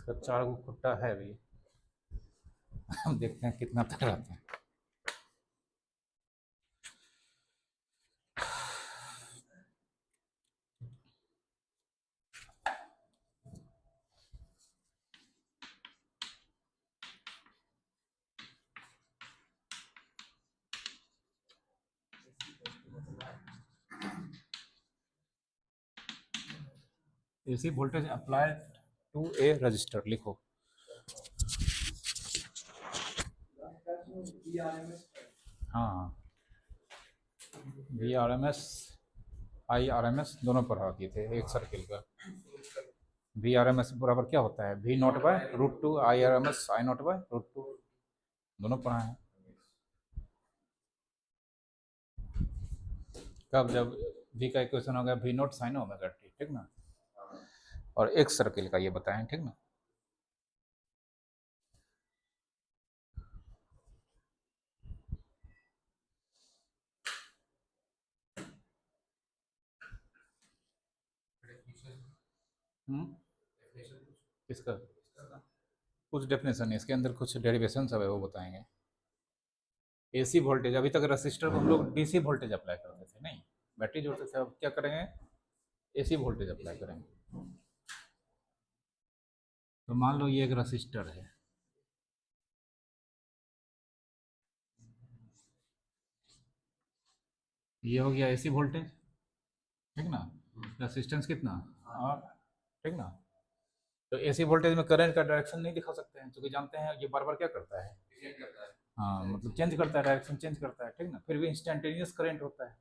इसका 4 गो खुट्टा है भी। हम देखते हैं कितना तक रहता है। AC voltage applied to a resistor लिखो। हाँ, V R M S I R M S दोनों पढ़ा दिए थे एक सर्किल का। वी आर एम एस बराबर क्या होता है, V not by root two I R M S I not by root two, दोनों पढ़ा है। कब, जब वी का इक्वेशन होगा V naught sine omega t, ठीक ना। और एक सर्किल का ये बताएं, ठीक ना। इसका कुछ डेफिनेशन है, इसके अंदर कुछ डेरिवेशन सब है, वो बताएंगे। एसी वोल्टेज, अभी तक रजिस्टर को हम लोग डीसी वोल्टेज अप्लाई करते थे, नहीं बैटरी जोड़ते थे, अब क्या करेंगे, एसी वोल्टेज अप्लाई करेंगे। तो मान लो ये एक रजिस्टर है, ये हो गया एसी वोल्टेज, ठीक ना। रेसिस्टेंस कितना, और ठीक ना। तो एसी वोल्टेज में करंट का डायरेक्शन नहीं दिखा सकते हैं, क्योंकि जानते हैं ये बार बार क्या करता है, हाँ मतलब चेंज करता है, डायरेक्शन चेंज करता है, ठीक ना। फिर भी इंस्टेंटेनियस करंट होता है।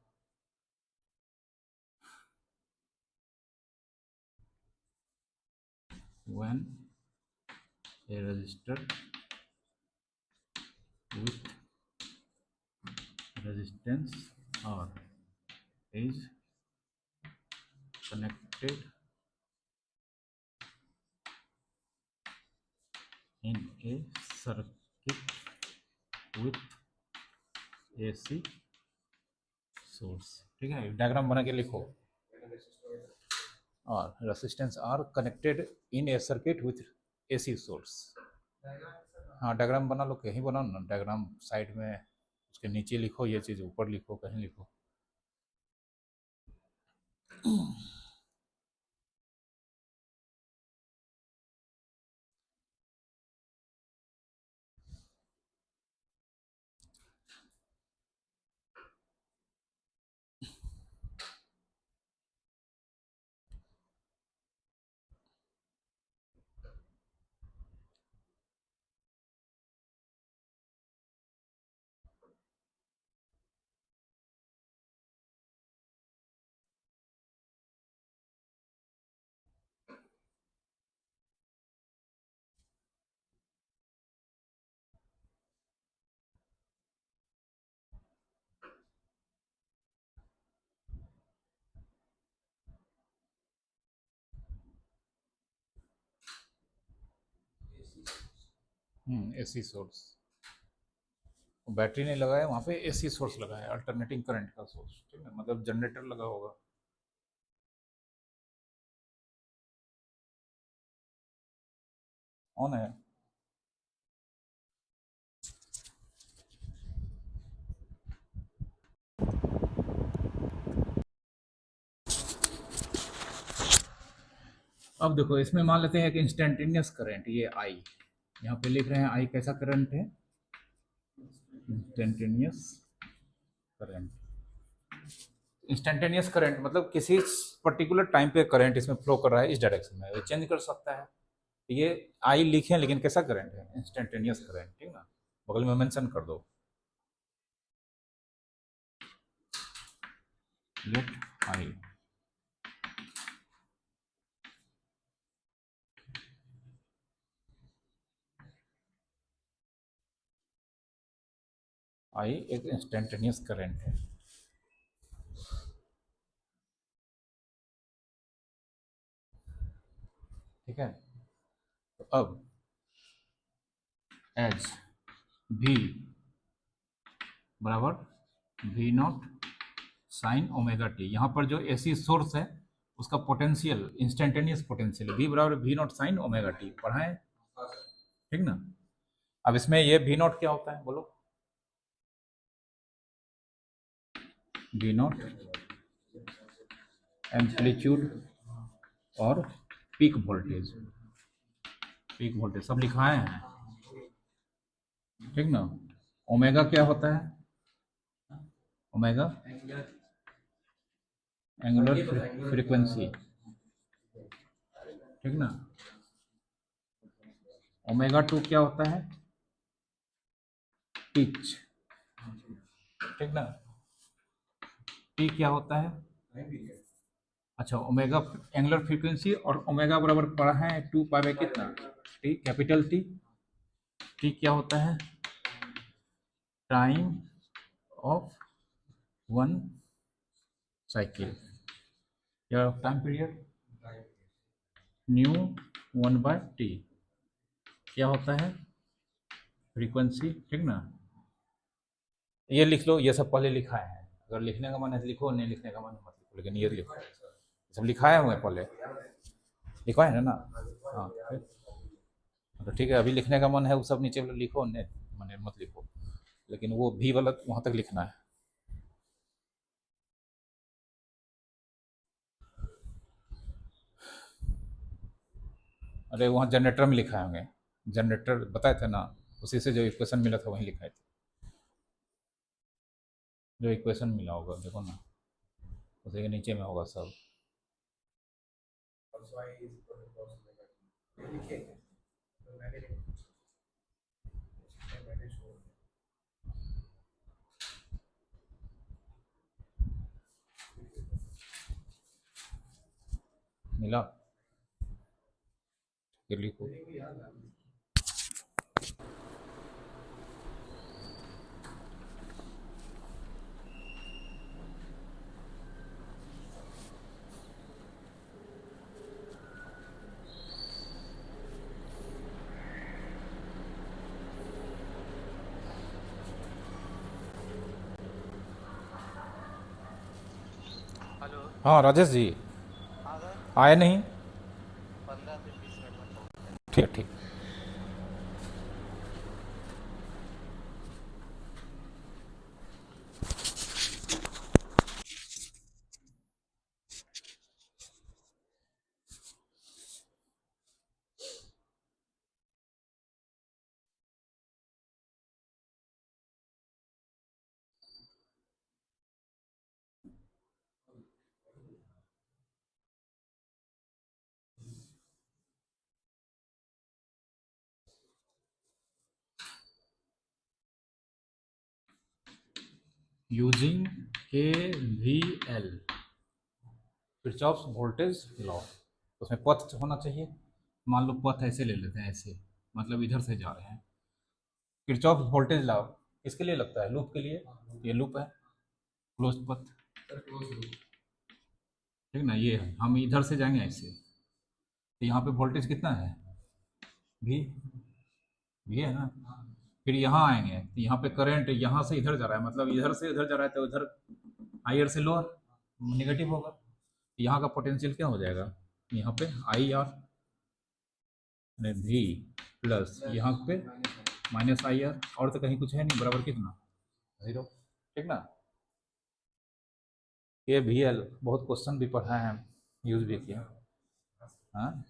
when a resistor with resistance R is connected in a circuit with AC source, ठीक है, डायग्राम बना के लिखो। और resistance are connected in a circuit with AC source. हाँ डायग्राम बना लो, कहीं बनाओ ना डायग्राम, साइड में उसके नीचे लिखो ये चीज़, ऊपर लिखो, कहीं लिखो। एसी सोर्स, बैटरी नहीं लगाया वहाँ पे, एसी सोर्स लगाया, अल्टरनेटिंग करंट का सोर्स, ठीक है, मतलब जनरेटर लगा होगा। ऑन है। अब देखो इसमें मान लेते हैं कि इंस्टेंटेनियस करंट, ये आई यहाँ पे लिख रहे हैं, आई कैसा करंट है, इंस्टेंटेनियस करंट। इंस्टेंटेनियस करंट मतलब किसी पर्टिकुलर टाइम पे करंट इसमें फ्लो कर रहा है, इस डायरेक्शन में, चेंज कर सकता है। ये आई लिखे लेकिन कैसा करंट है, इंस्टेंटेनियस करंट, ठीक ना, बगल में मेंशन कर दो, लेट आई। आई एक इंस्टेंटेनियस करंट है, ठीक है। तो अब एच वी बराबर V naught sine omega T, यहाँ पर जो एसी सोर्स है उसका पोटेंशियल, इंस्टेंटेनियस पोटेंशियल वी बराबर V naught sine omega T, पढ़ा है, ठीक ना। अब इसमें ये वी नॉट क्या होता है बोलो, वी नॉट एम्पलीट्यूड और पीक वोल्टेज, पीक वोल्टेज सब लिखाए हैं, ठीक ना। ओमेगा क्या होता है, ओमेगा एंगुलर फ्रीक्वेंसी, ठीक ना। ओमेगा 2 क्या होता है, पिच, ठीक ना। पी क्या होता है, अच्छा ओमेगा एंगुलर फ्रीक्वेंसी, और ओमेगा बराबर पढ़ा है 2 पाई बाय कितना, टी, कैपिटल टी। टी क्या होता है, टाइम ऑफ वन साइकिल या time period, nu 1 by T क्या होता है, फ्रीक्वेंसी, ठीक ना। ये लिख लो, ये सब पहले लिखा है, अगर लिखने का मन है तो लिखो, नहीं लिखने का मन है मत लिखो, लेकिन ये लिखो, सब लिखाया हुआ है पहले, लिखा है ना। हाँ फिर तो ठीक है, अभी लिखने का मन है वो सब नीचे वाला लिखो, नहीं मैंने मत लिखो, लेकिन वो भी वाला वहाँ तक लिखना है। अरे वहाँ जनरेटर में लिखा है हमें, जनरेटर बताए थे ना, उसी से जो इक्वेशन मिला था वहीं लिखा है, जो इक्वेशन मिला होगा देखो ना, उसी के नीचे में होगा सब। मिला, फिर लिखो। हेलो। हाँ राजेश जी, हाँ सर। आए नहीं, 15 से 20 मिनट में पहुँच। ठीक ठीक। Using KVL, Kirchhoff's voltage law, उसमें पथ होना चाहिए, मान लो पथ ऐसे ले लेते हैं, ऐसे मतलब इधर से जा रहे हैं, किरचॉफ्स वोल्टेज लॉ किसके लिए लगता है, लूप के लिए, ये लूप है, क्लोज पथ, ठीक ना। ये है, हम इधर से जाएंगे ऐसे, तो यहाँ पे वोल्टेज कितना है, भी भी है ना। फिर यहाँ आएंगे तो यहाँ पे करंट यहाँ से इधर जा रहा है, मतलब इधर से इधर जा रहा है, तो इधर हायर से लोअर निगेटिव होगा, यहाँ का पोटेंशियल क्या हो जाएगा, यहाँ पे IR V प्लस यहाँ पे -IR, और तो कहीं कुछ है नहीं, बराबर कितना, 0, ठीक ना। ये VL बहुत क्वेश्चन भी पढ़ा है, यूज भी किया। हाँ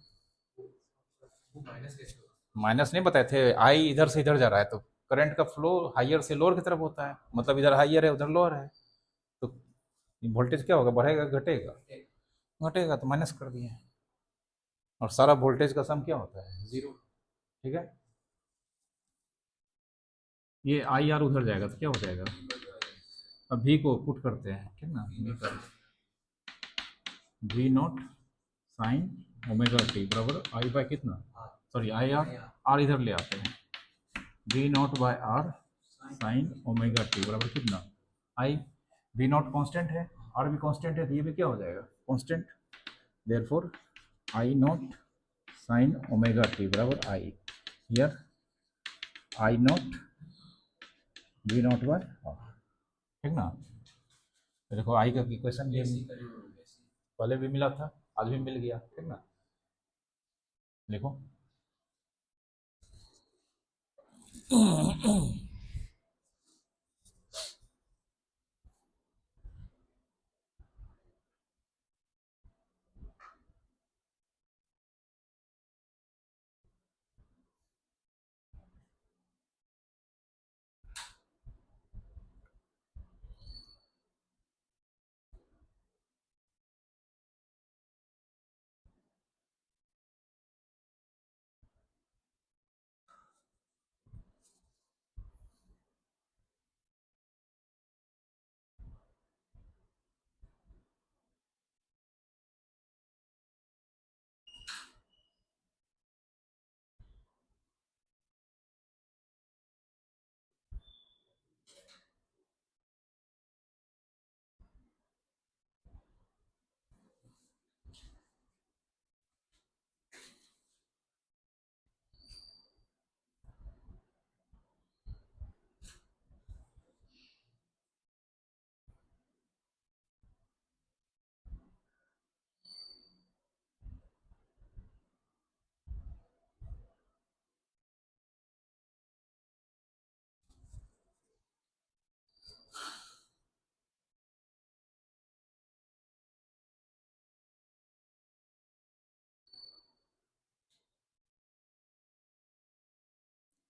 माइनस नहीं बताए थे, आई इधर से इधर जा रहा है तो करंट का फ्लो हाइयर से लोअर की तरफ होता है, मतलब इधर हाइयर है उधर लोअर है, तो वोल्टेज क्या होगा, बढ़ेगा घटेगा, घटेगा तो माइनस कर दिए, और सारा वोल्टेज का सम क्या होता है, 0, ठीक है। ये IR उधर जाएगा तो क्या हो जाएगा, अब V को पुट करते हैं, ठीक ना, V not sine omega t बराबर आई बाय कितना, सॉरी IR इधर ले आते हैं, V not by R sine omega t बराबर कितना, आई, V नॉट कांस्टेंट है, R भी कांस्टेंट है, तो ये भी क्या हो जाएगा, constant, therefore I not sine omega t बराबर I, here I not V not by R, ठीक ना। तो देखो आई का इक्वेशन ये, पहले भी मिला था, आज भी मिल गया, ठीक ना। देखो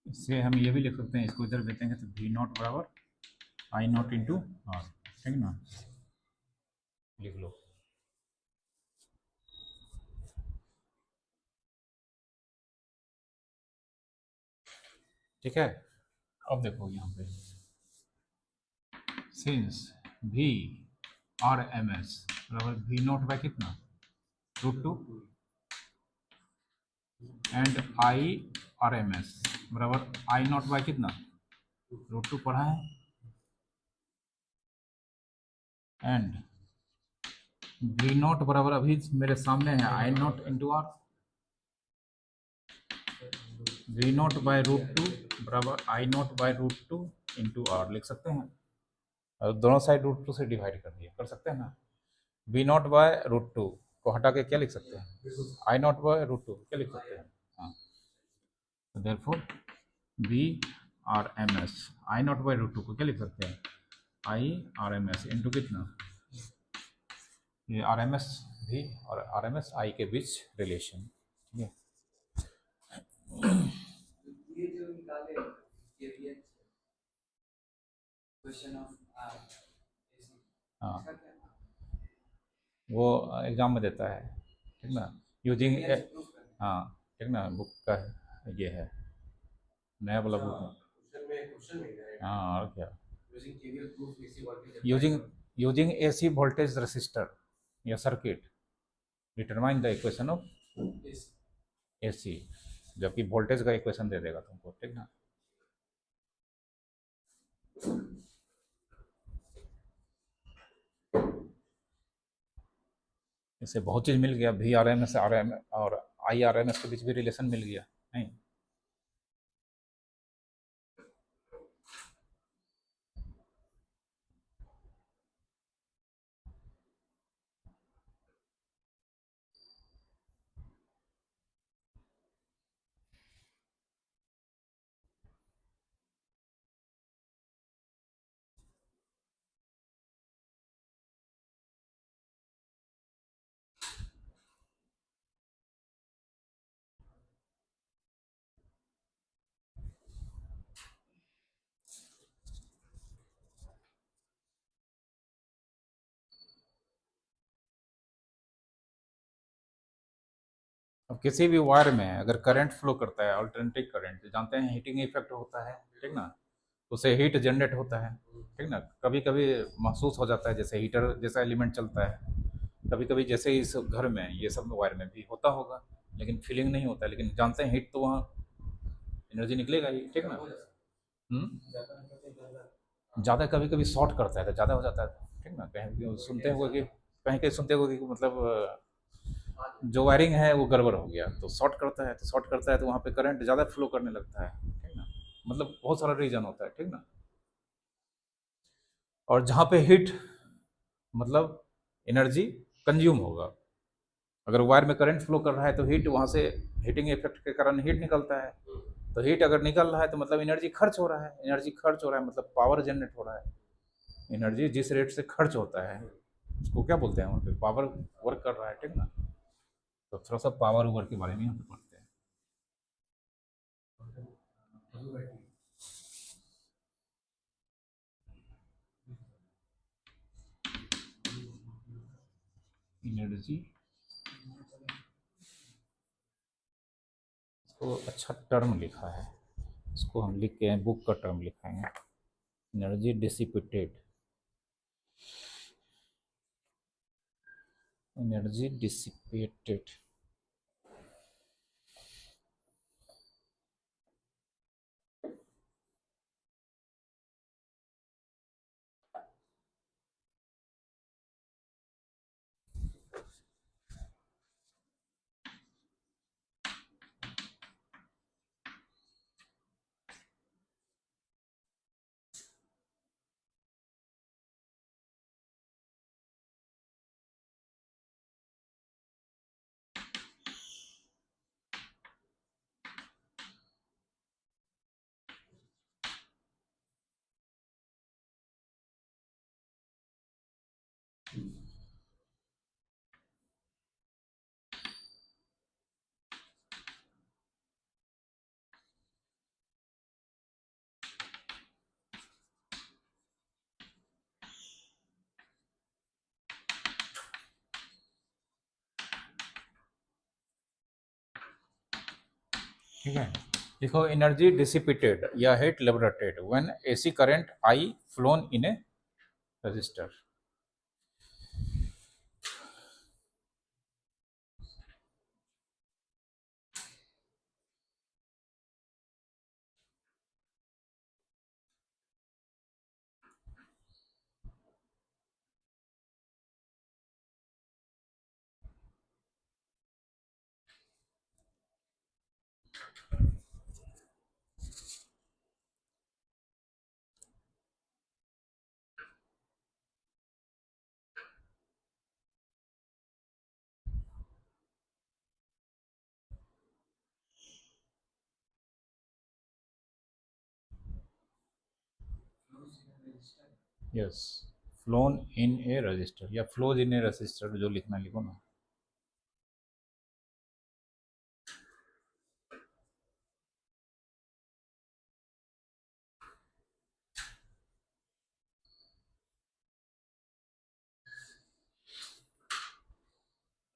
इससे हम ये भी लिख सकते हैं, इसको इधर देखेंगे तो वी नॉट बराबर आई नॉट इंटू आर, ठीक ना, लिख लो। ठीक है, अब देखो यहाँ पे since V R M S बराबर वी नॉट बाय कितना, √2, and I R M S बराबर आई नॉट बाय कितना, √2 पढ़ा है, एंड वी नॉट बराबर अभी मेरे सामने है I not into R, V not by √2 बराबर I not by √2 into R लिख सकते हैं, और दोनों साइड √2 से डिवाइड कर दिया, कर सकते हैं ना। वी नॉट बाय √2 को हटा के क्या लिख सकते हैं, आई नॉट बाय √2 क्या लिख सकते हैं, हाँ। तो therefore V R M S I not by √2 को क्या लिख सकते हैं, I R M S into कितना, ये आर एम एस भी और आर एम एस आई के बीच रिलेशन, ठीक है। ये जो निकाले ये भी है क्वेश्चन ऑफ हाँ, वो एग्जाम में देता है, ठीक ना, यूजिंग, हाँ ठीक ना, बुक का ये है नया वाला बुक, हाँ और क्या, using using AC voltage resistor या circuit determine the equation of AC, जबकि वोल्टेज का इक्वेशन दे देगा तुमको, ठीक ना। इससे बहुत चीज़ मिल गया, V R M S R M और आई आर एम एस के बीच भी रिलेशन मिल गया, नहीं। अब किसी भी वायर में अगर करंट फ्लो करता है, अल्टरनेटिंग करंट, जानते हैं हीटिंग इफेक्ट होता है, ठीक ना, उससे हीट जनरेट होता है, ठीक ना। कभी कभी महसूस हो जाता है जैसे हीटर जैसा एलिमेंट चलता है, कभी कभी जैसे इस घर में ये सब वायर में भी होता होगा, लेकिन फीलिंग नहीं होता है, लेकिन जानते हैं हीट तो वहाँ एनर्जी निकलेगा ही, ठीक ना। ज़्यादा कभी कभी शॉर्ट करता है तो ज़्यादा हो जाता है, ठीक ना, कहीं सुनते हुए कि कहीं कहीं सुनते हुए कि मतलब जो वायरिंग है वो गड़बड़ हो गया तो शॉर्ट करता है, तो शॉर्ट करता है तो वहाँ पे करंट ज़्यादा फ्लो करने लगता है, ठीक ना, मतलब बहुत सारा रीज़न होता है, ठीक ना। और जहाँ पे हीट मतलब एनर्जी कंज्यूम होगा। अगर वायर में करंट फ्लो कर रहा है तो हीट वहाँ से हीटिंग इफेक्ट के कारण हीट निकलता है। तो हीट अगर निकल रहा है तो मतलब एनर्जी खर्च हो रहा है, एनर्जी खर्च हो रहा है मतलब पावर जनरेट हो रहा है। एनर्जी जिस रेट से खर्च होता है उसको क्या बोलते हैं, मतलब पावर वर्क कर रहा है, ठीक ना। तो थोड़ा सा पावर वर्क के बारे में यहाँ पे पढ़ते हैं। एनर्जी, इसको अच्छा टर्म लिखा है, इसको हम लिख के बुक का टर्म लिखाएंगे, एनर्जी डिसिपेटेड, एनर्जी डिसिपेटेड। ठीक है, देखो एनर्जी डिसिपेटेड या heat liberated when AC current I flown in a resistor. Yes, flown in a resistor या फ्लोज इन ए रजिस्टर, जो लिखना लिखो ना।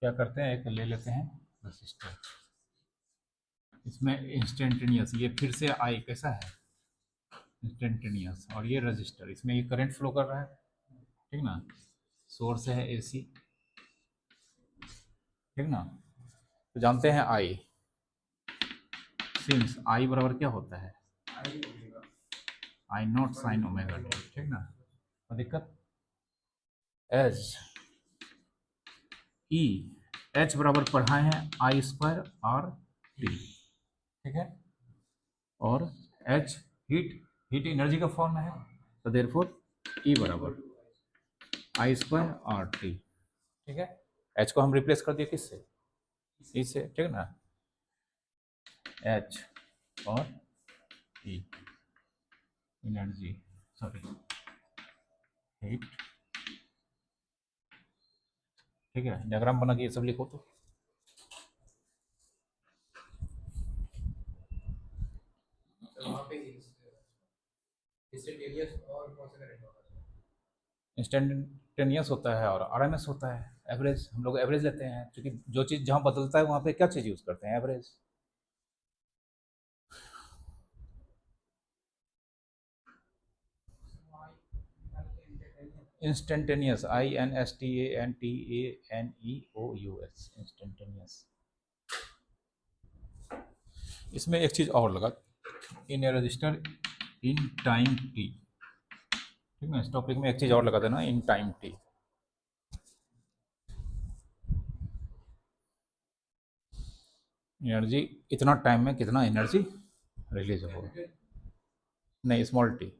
क्या करते हैं, एक ले लेते हैं रजिस्टर, इसमें इंस्टेंटेनियस, ये फिर से आई कैसा है, इंस्टेंटेनियस, और ये रजिस्टर, इसमें ये करंट फ्लो कर रहा है, ठीक ना। सोर्स है एसी, ठीक ना। तो जानते हैं आई, सिंस आई बराबर क्या होता है, I not sine omega t, ठीक ना। और दिक्कत एच ई, एच बराबर पढ़ाए हैं आई स्क्वायर आर टी, ठीक है। और एच हीट, हीट एनर्जी का फॉर्म है, तो देयरफॉर ई बराबर आई स्क्वायर आर टी, ठीक है। एच को हम रिप्लेस कर दिए किससे, ई से, ठीक ना। एच और ई, एनर्जी, सॉरी हीट, ठीक है। डायग्राम बना के ये सब लिखो तो वहाँ पे इंस्टेंटेनियस और कौन सा करंट होगा? इंस्टेंटेनियस होता है और आरएमएस होता है, एवरेज। हम लोग एवरेज लेते हैं क्योंकि जो चीज़ जहाँ बदलता है वहाँ पे क्या चीज़ यूज़ करते हैं, average. Instantaneous, I N S T A N T A N E O U S, instantaneous. इसमें एक चीज़ और लगा, in a resistor in time T, ठीक है। इस टॉपिक में एक चीज़ और लगा देना, इन टाइम टी। एनर्जी इतना टाइम में कितना एनर्जी रिलीज होगा, नहीं स्मॉल टी।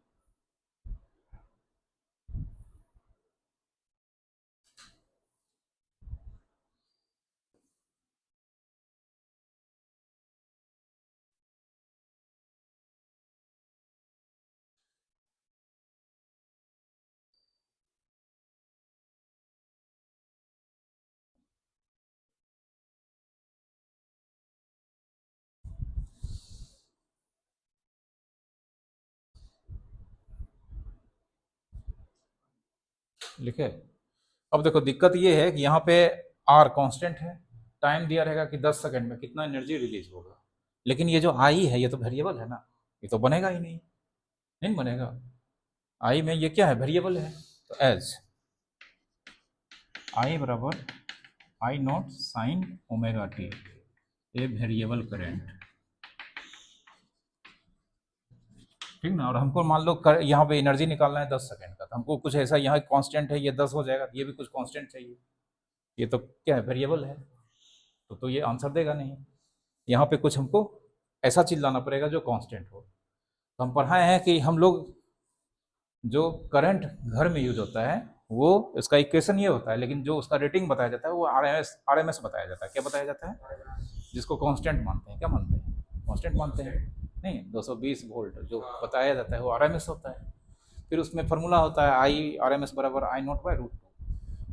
लिखे। अब देखो दिक्कत ये है कि यहाँ पे आर कांस्टेंट है, टाइम दिया रहेगा कि 10 सेकंड में कितना एनर्जी रिलीज होगा, लेकिन ये जो आई है ये तो वेरिएबल है ना, ये तो बनेगा ही नहीं, नहीं बनेगा। आई में ये क्या है, वेरिएबल है। तो एज आई बराबर I not sine omega t, a variable current, ठीक ना। और हमको मान लो यहाँ पे एनर्जी निकालना है 10 सेकंड का, तो हमको कुछ ऐसा यहाँ कांस्टेंट है, ये 10 हो जाएगा, ये भी कुछ कांस्टेंट चाहिए, ये तो क्या है, वेरिएबल है, तो ये आंसर देगा नहीं। यहाँ पे कुछ हमको ऐसा चीज लाना पड़ेगा जो कांस्टेंट हो। तो हम पढ़ाए हैं कि हम लोग जो करंट घर में यूज होता है वो इसका इक्वेशन ये होता है, लेकिन जो उसका रेटिंग बताया जाता है वो आरएमएस बताया जाता है। क्या बताया जाता है, जिसको कांस्टेंट मानते हैं, क्या मानते हैं, कांस्टेंट मानते हैं, नहीं 220 वोल्ट जो बताया जाता है वो आरएमएस होता है। फिर उसमें फार्मूला होता है आई आरएमएस बराबर I not by √2।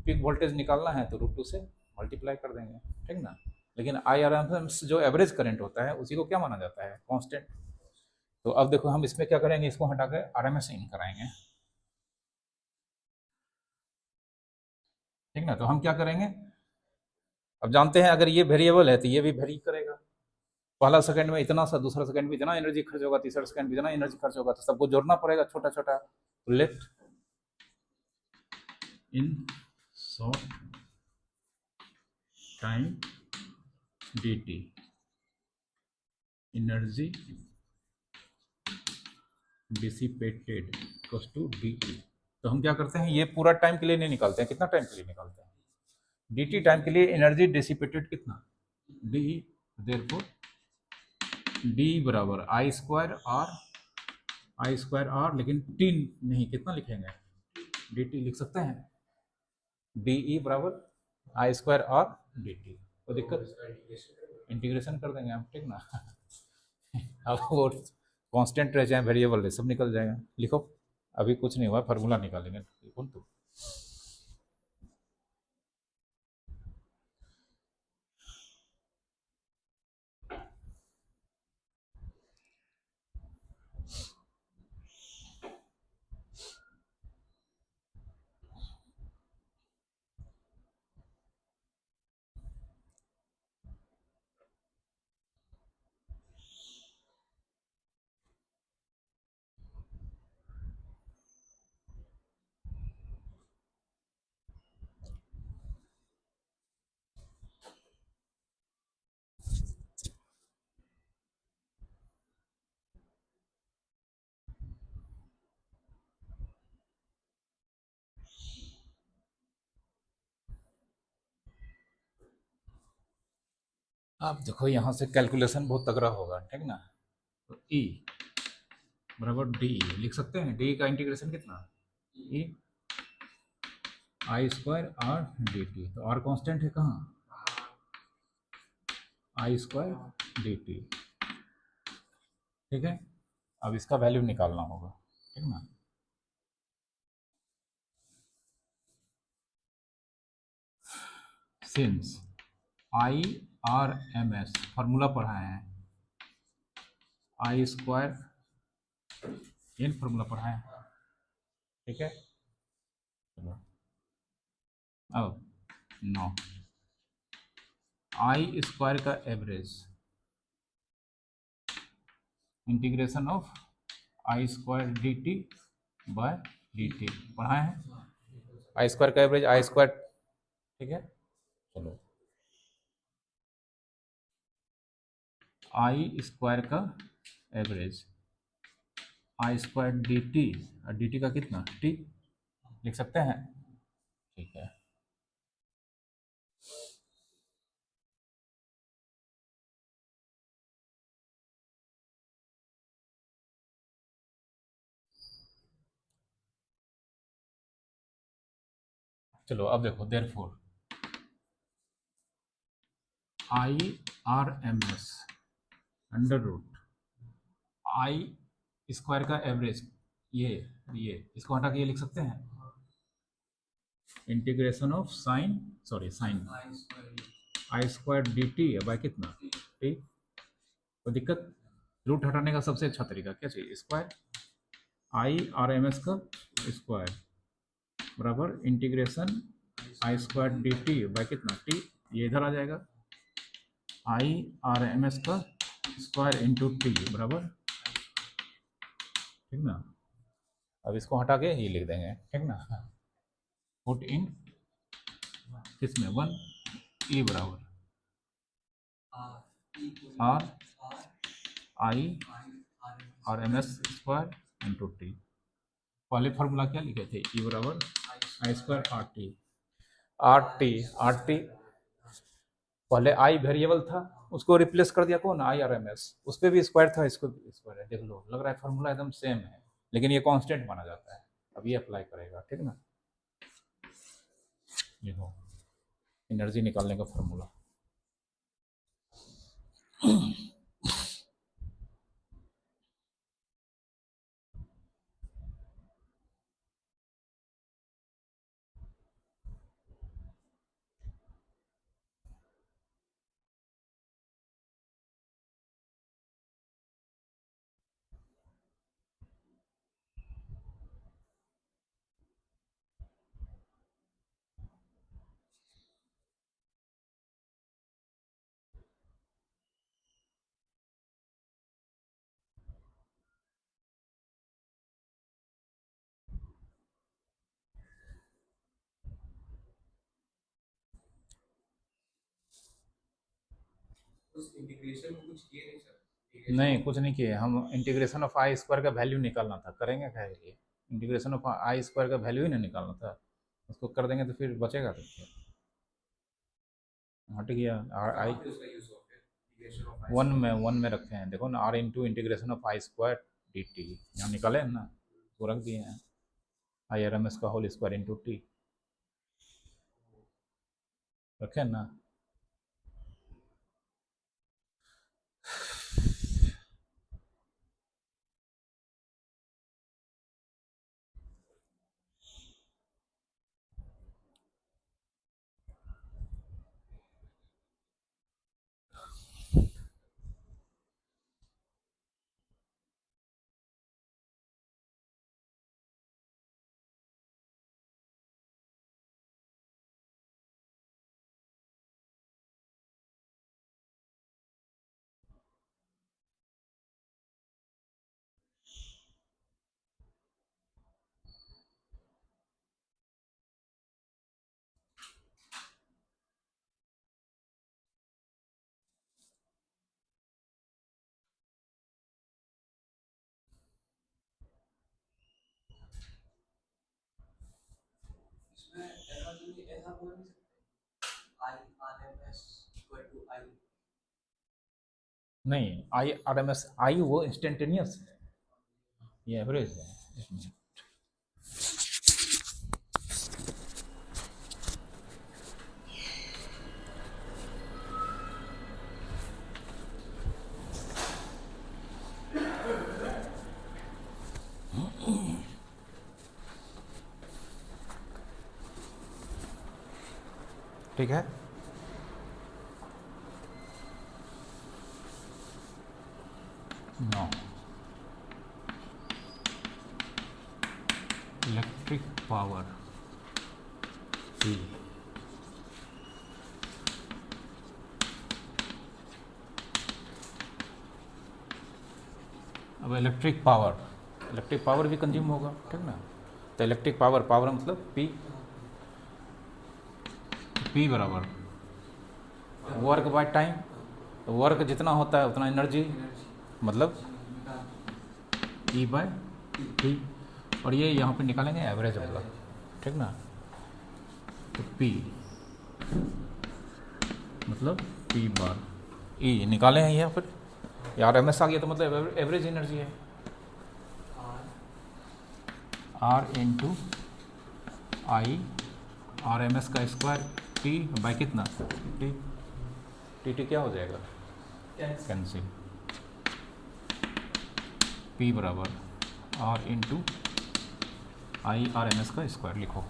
Peak voltage निकालना है तो √2 से मल्टीप्लाई कर देंगे, ठीक ना। लेकिन आई आरएमएस जो एवरेज करंट होता है उसी को क्या माना जाता है, कांस्टेंट। तो अब देखो हम इसमें क्या करेंगे, इसको हटाकर आरएमएस इन कराएंगे, ठीक ना। तो हम क्या करेंगे, अब जानते हैं अगर ये वेरिएबल है तो ये भी वेरी करेगा, पहला सेकंड में इतना सा, दूसरा सेकंड में इतना एनर्जी खर्च होगा, तीसरा सेकंड में इतना एनर्जी खर्च होगा, तो सबको जोड़ना पड़ेगा छोटा छोटा। Let in short time dt energy dissipated equals to dt। तो हम क्या करते हैं, ये पूरा टाइम के लिए नहीं निकालते हैं, कितना टाइम के लिए निकालते हैं, dt टाइम के लिए एनर्जी डिसिपेटेड कितना, d, देयरफॉर d बराबर आई स्क्वायर आर, लेकिन टी नहीं, कितना लिखेंगे, dt लिख सकते हैं, de बराबर आई स्क्वायर आर dt। तो दिक्कत इंटीग्रेशन कर देंगे हम, ठीक ना। अब वो कांस्टेंट रह जाए वेरिएबल रहे, सब निकल जाएगा। लिखो, अभी कुछ नहीं हुआ, फार्मूला निकालेंगे, लिखो तो। अब देखो यहाँ से कैलकुलेशन बहुत तगड़ा होगा, ठीक ना। तो E बराबर डी लिख सकते हैं, डी का इंटीग्रेशन कितना, ई आई स्क्वायर आर डी टी। तो आर कांस्टेंट है कहाँ, आई स्क्वायर डी टी, ठीक है। अब इसका वैल्यू निकालना होगा, ठीक ना। Since I R M S formula पढ़ाए हैं, आई स्क्वायर इन फार्मूला पढ़ाए हैं, ठीक है। चलो अब नो, आई स्क्वायर का average integration of I square D T by D T पढ़ाए हैं, आई स्क्वायर का एवरेज आई स्क्वायर, ठीक है। चलो आई स्क्वायर का average I square D T, और डी टी का कितना, टी लिख सकते हैं, ठीक है। चलो अब देखो, therefore I R M S under root I square का एवरेज, ये इसको हटा के ये लिख सकते हैं, integration of sine, sorry sine I square D T by कितना, टी। तो दिक्कत, रूट हटाने का सबसे अच्छा तरीका क्या चाहिए, square, I R M S का स्क्वायर बराबर integration I square D T by कितना टी, ये इधर आ जाएगा आई आर एम एस का स्क्वायर इंटू टी बराबर, ठीक ना। अब इसको हटा के ये लिख देंगे, ठीक ना। पुट इन किसमें 1 ई बराबर R I R M S square into T. पहले फार्मूला क्या लिखे थे, ई बराबर I square R T. R T पहले आई वेरिएबल था, उसको रिप्लेस कर दिया कौन, आई आर एम एस, उस पर भी स्क्वायर था, इसको भी स्क्वायर है। देख लो, लग रहा है फार्मूला एकदम सेम है, लेकिन ये कांस्टेंट माना जाता है। अब ये अप्लाई करेगा, ठीक ना। ये हो एनर्जी निकालने का फार्मूला। उस इंटीग्रेशन में कुछ किए नहीं सर? नहीं, कुछ नहीं किए हम। इंटीग्रेशन ऑफ आई स्क्वायर का वैल्यू निकालना था, करेंगे क्या ये, इंटीग्रेशन ऑफ आई स्क्वायर का वैल्यू ही नहीं निकालना था, उसको कर देंगे तो फिर बचेगा तो क्या, हट गया। आर आई उसका यूज हो गया इंटीग्रेशन ऑफ वन में रखे हैं, देखो ना, R into integration of I square D T, यहाँ निकाले हैं ना, वो रख दिए हैं, आई आर एम एस का होल स्क्वायर इंटू टी, रखे हैं ना। इसमें एनर्जी ऐसा बोल नहीं सकते I R M S equal to I. नहीं, I R M S I वो इंस्टेंटेनियस है, ये एवरेज है इसमें। ठीक है, नो इलेक्ट्रिक पावर P अब इलेक्ट्रिक पावर भी कंज्यूम होगा, ठीक ना। तो इलेक्ट्रिक पावर मतलब P बराबर वर्क बाय टाइम, तो वर्क जितना होता है उतना एनर्जी, मतलब E बाय टी, और ये यहाँ पे निकालेंगे एवरेज वाला, ठीक ना। तो P मतलब P बार E निकाले हैं यहाँ पर, यार एम एस आ गया तो मतलब एवरेज एनर्जी है, R into I R M S का स्क्वायर टी बाई कितना टी, टी क्या हो जाएगा, कैंसिल। P बराबर R into I R M S का स्क्वायर लिखो।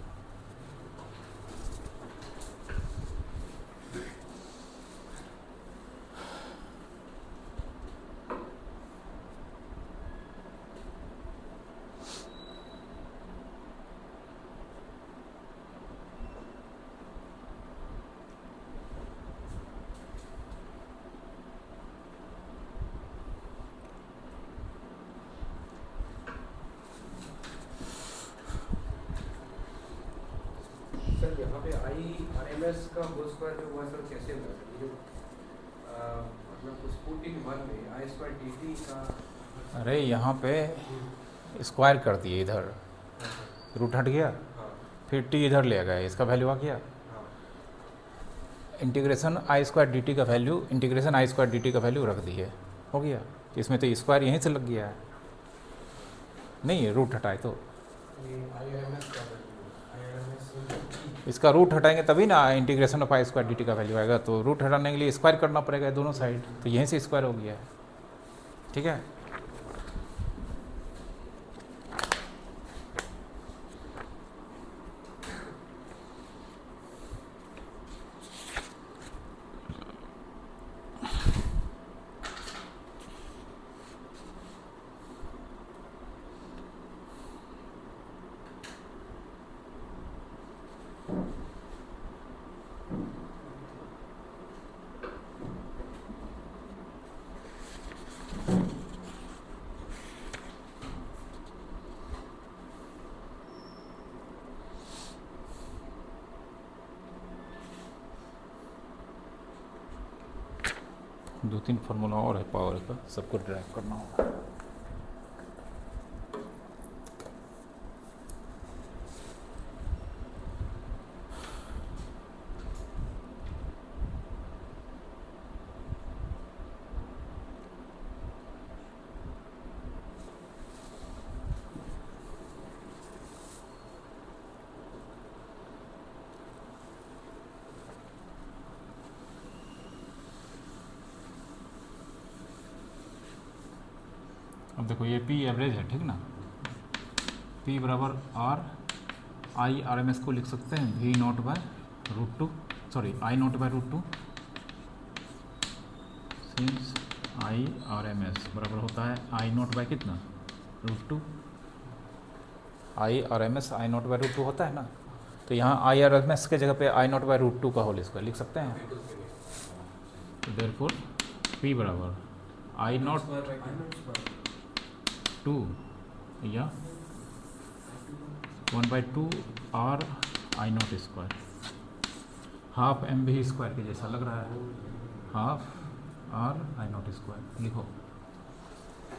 वहाँ पे IRMS का होल स्क्वायर जो हुआ सर कैसे हुआ सर? ये जो मतलब उस पुटिंग वन में I स्क्वायर dt का अरे यहाँ पे स्क्वायर कर दिए इधर, रूट हट गया, हाँ फिर टी इधर ले गए, इसका वैल्यू आ गया, हाँ integration I square D T का value, integration I square D T का वैल्यू रख दिए, हो गया। इसमें तो स्क्वायर यहीं से लग गया है, नहीं रूट हटाए तो ये IRMS का IRMS इसका रूट हटाएंगे तभी ना integration of I square D T का वैल्यू आएगा। तो रूट हटाने के लिए स्क्वायर करना पड़ेगा दोनों साइड, तो यहीं से स्क्वायर हो गया है, ठीक है। दो तीन फार्मूला और है पावर का, सबको ड्राइव करना होगा। अब देखो ये पी एवरेज है, ठीक ना, पी बराबर R I R M S को लिख सकते हैं V not by root two, sorry I not by root two, since I R M S बराबर होता है आई नॉट बाय कितना root two, I R M S I not by root two होता है ना, तो यहाँ आई आर एम एस के जगह पे आई नॉट बाय रूट टू का होल स्क्वायर लिख सकते हैं। तो देयरफॉर पी बराबर आई नॉट टू या 1/2 R I naught square, half M भी स्क्वायर के जैसा लग रहा है, half R I naught square लिखो।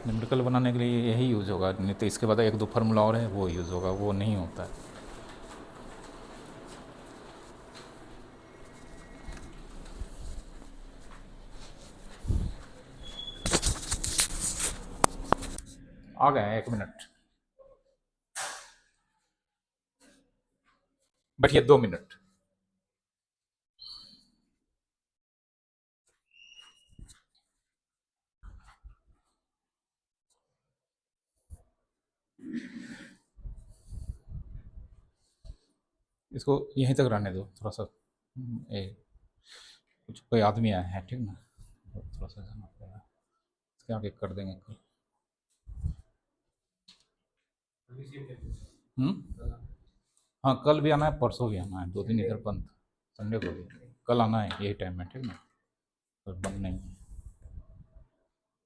न्यूमेरिकल बनाने के लिए यही यूज़ होगा, नहीं तो इसके बाद एक दो फार्मूला और है वो यूज़ होगा, वो नहीं होता है। आ गए हैं, 1 मिनट, बैठिए 2 मिनट। इसको यहीं तक रहने दो थोड़ा सा, कुछ कोई आदमी आया है, ठीक ना, थोड़ा सा जाना पड़ेगा, इसके आगे कर देंगे कल। हाँ कल भी आना है, परसों भी आना है, 2 दिन इधर बंद, संडे को भी, कल आना है यही टाइम में, ठीक ना, तो बंद नहीं है।